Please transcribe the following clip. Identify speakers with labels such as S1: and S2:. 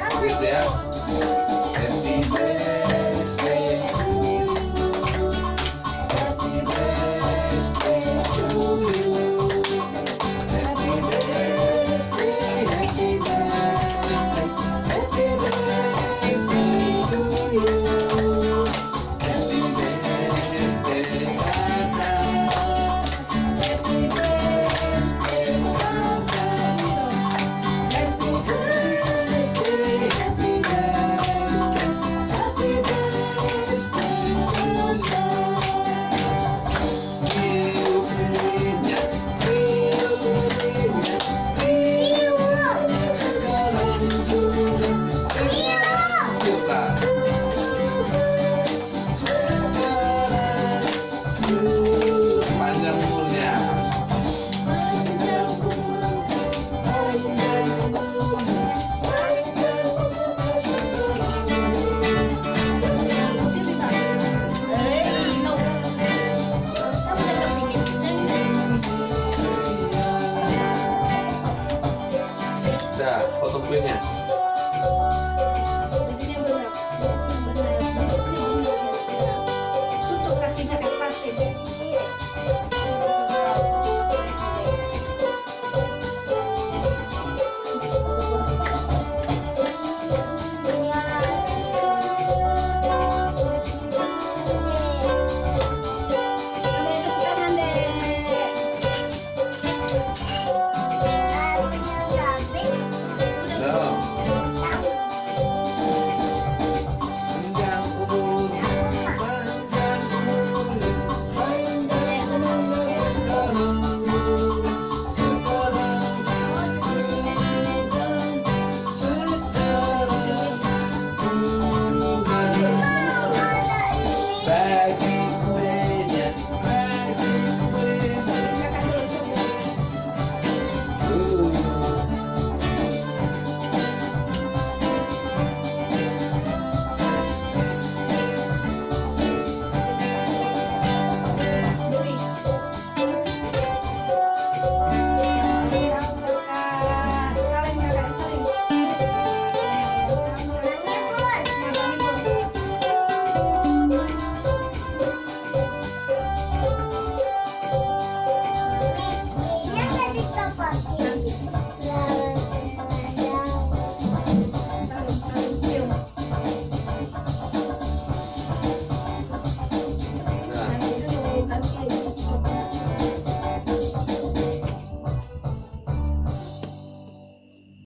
S1: Tulis ya. Happy birthday to you. Happy birthday to you. Happy birthday, happy birthday, happy birthday to you. Happy birthday, Kakak. Happy birthday, Kakak. Happy birthday, happy birthday, happy birthday to you. Panjang umurnya. Dah, foto kuenya.